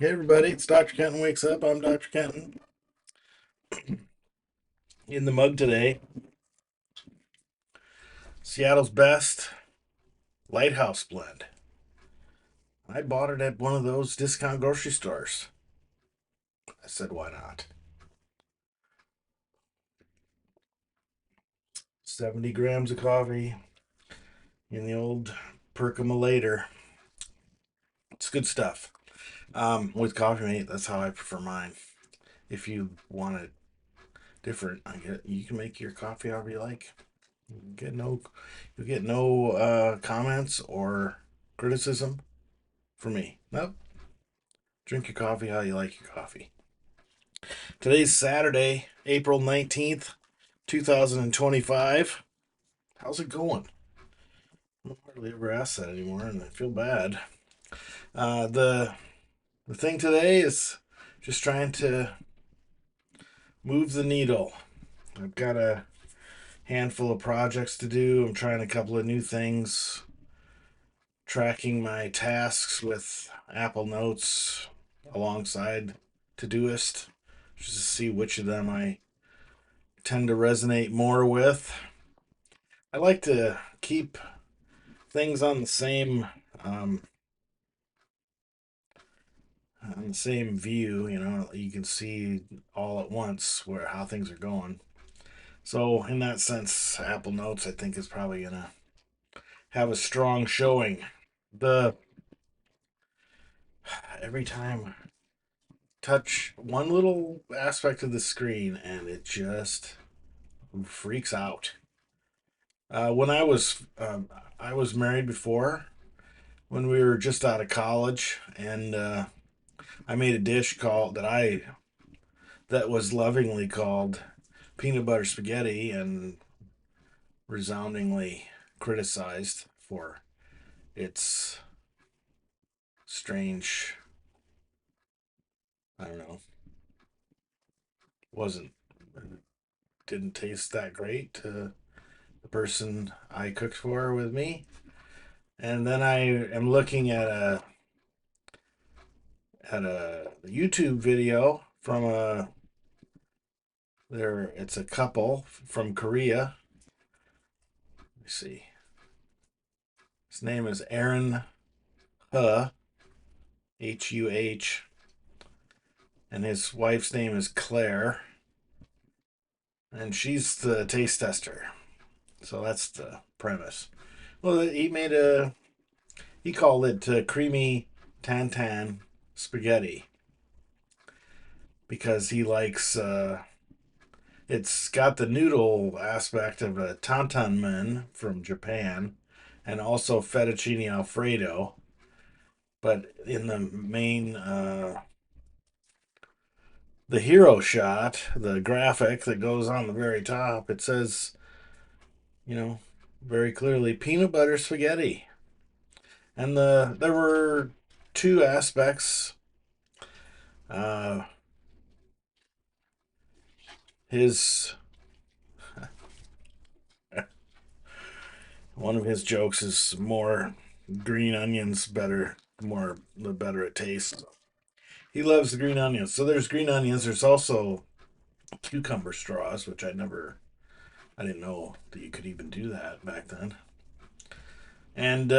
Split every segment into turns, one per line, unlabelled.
Hey everybody, it's Dr. Kenton Wakes Up. I'm Dr. Kenton. In the mug today, Seattle's best Lighthouse Blend. I bought it at one of those discount grocery stores. I said, why not? 70 grams of coffee in the old percolator. It's good stuff. With coffeemate, that's how I prefer mine. If you want it different, you can make your coffee however you like. You get no comments or criticism from me. Nope. Drink your coffee how you like your coffee. Today's Saturday, April 19th, 2025. How's it going? I don't hardly ever ask that anymore, and I feel bad. The thing today is just trying to move the needle. I've got a handful of projects to do. I'm trying a couple of new things, tracking my tasks with Apple Notes alongside Todoist, just to see which of them I tend to resonate more with. I like to keep things um, on the same view. You know, you can see all at once where how things are going. So in that sense, Apple Notes I think is probably gonna have a strong showing. The Every time touch one little aspect of the screen and it just freaks out. When I was married before when we were just out of college, and I made a dish called that was lovingly called peanut butter spaghetti, and resoundingly criticized for its strange. I don't know. Wasn't Didn't taste that great to the person I cooked for with me. And then I am looking at a YouTube video from a there. It's a couple from Korea. Let me see. His name is Aaron Huh, Huh, and his wife's name is Claire, and she's the taste tester. So that's the premise. Well, he called it creamy tantan spaghetti because he likes it's got the noodle aspect of a tantan from Japan, and also fettuccine alfredo. But in the hero shot, the graphic that goes on the very top, it says, you know, very clearly peanut butter spaghetti. And there were two aspects. Uh, his One of his jokes is more green onions better, more the better it tastes. He loves the green onions. So there's green onions. There's also cucumber straws, which I didn't know that you could even do that back then. And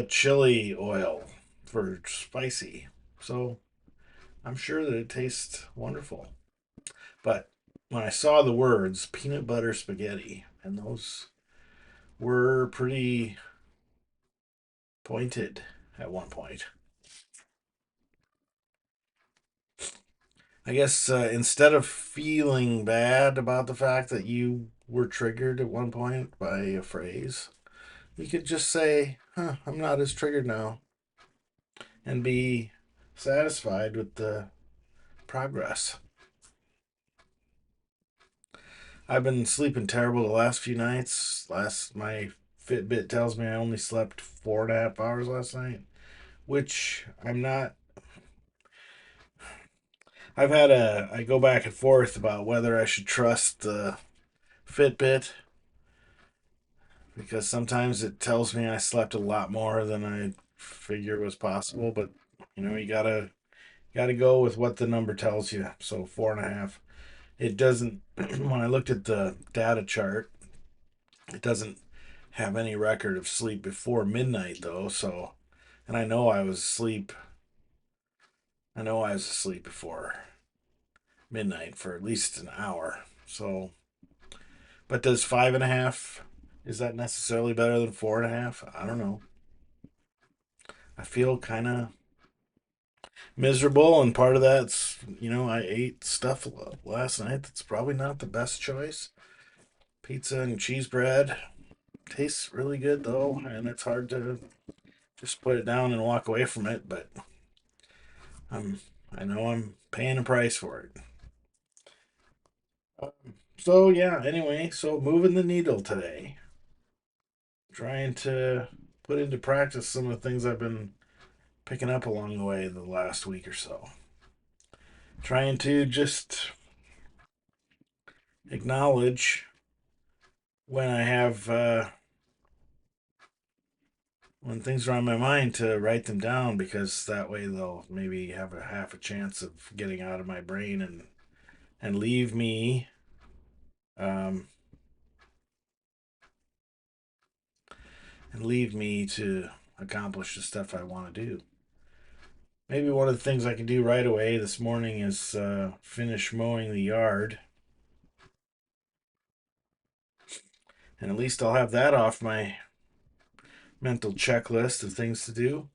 chili oil for spicy. So I'm sure that it tastes wonderful. But when I saw the words peanut butter spaghetti, and those were pretty pointed at one point. I guess instead of feeling bad about the fact that you were triggered at one point by a phrase, you could just say, huh, I'm not as triggered now, and be satisfied with the progress. I've been sleeping terrible the last few nights. My Fitbit tells me I only slept 4.5 hours last night, which I'm not. I go back and forth about whether I should trust the Fitbit, because sometimes it tells me I slept a lot more than I figured was possible. But you know, Got to go with what the number tells you. So 4.5. It doesn't, when I looked at the data chart, it doesn't have any record of sleep before midnight though. So, and I know I was asleep before midnight for at least an hour. So, but does 5.5, is that necessarily better than 4.5? I don't know. I feel kind of miserable, and part of that's, I ate stuff last night that's probably not the best choice. Pizza and cheese bread tastes really good though, and it's hard to just put it down and walk away from it, but I'm I know I'm paying a price for it. So yeah, anyway, so moving the needle today, trying to put into practice some of the things I've been picking up along the way the last week or so. Trying to just acknowledge when I have when things are on my mind to write them down, because that way they'll maybe have a half a chance of getting out of my brain and um, leave me to accomplish the stuff I want to do. Maybe one of the things I can do right away this morning is finish mowing the yard, and at least I'll have that off my mental checklist of things to do.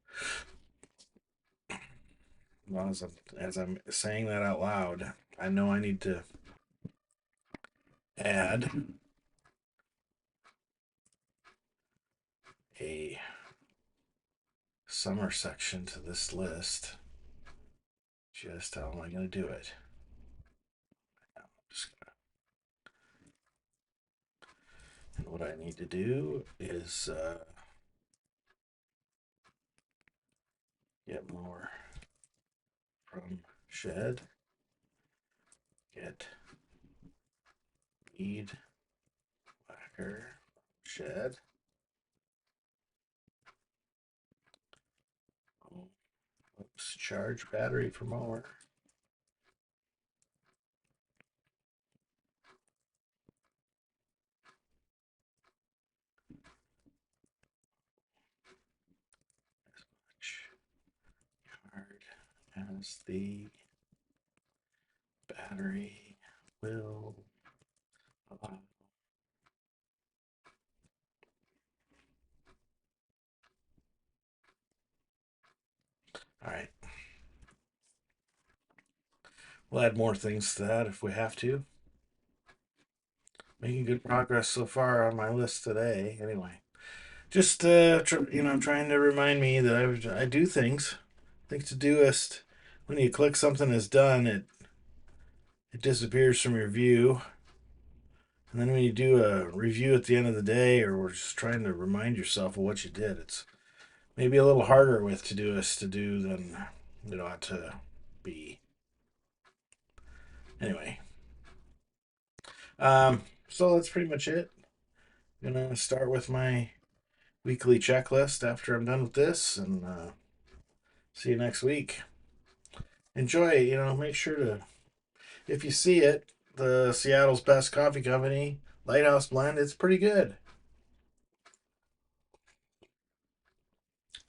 Well, as I'm saying that out loud, I know I need to add a summer section to this list. Just how am I going to do it? And what I need to do is get more from shed, get weed whacker shed. Oops, charge battery for mower. As much as the battery will allow. All right. We'll add more things to that if we have to. Making good progress so far on my list today. Anyway, just trying to remind me that I do things. Things to doist. When you click something is done, it disappears from your view. And then when you do a review at the end of the day, or we're just trying to remind yourself of what you did, it's maybe a little harder with Todoist to do than it ought to be. Anyway, so that's pretty much it. I'm gonna start with my weekly checklist after I'm done with this, and see you next week. Enjoy. Make sure to, if you see it, the Seattle's best coffee company, Lighthouse Blend. It's pretty good.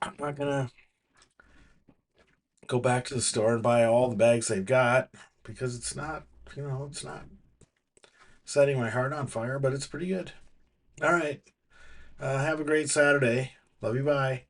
I'm not gonna go back to the store and buy all the bags they've got, because it's not setting my heart on fire, but it's pretty good. All right. Have a great Saturday. Love you. Bye.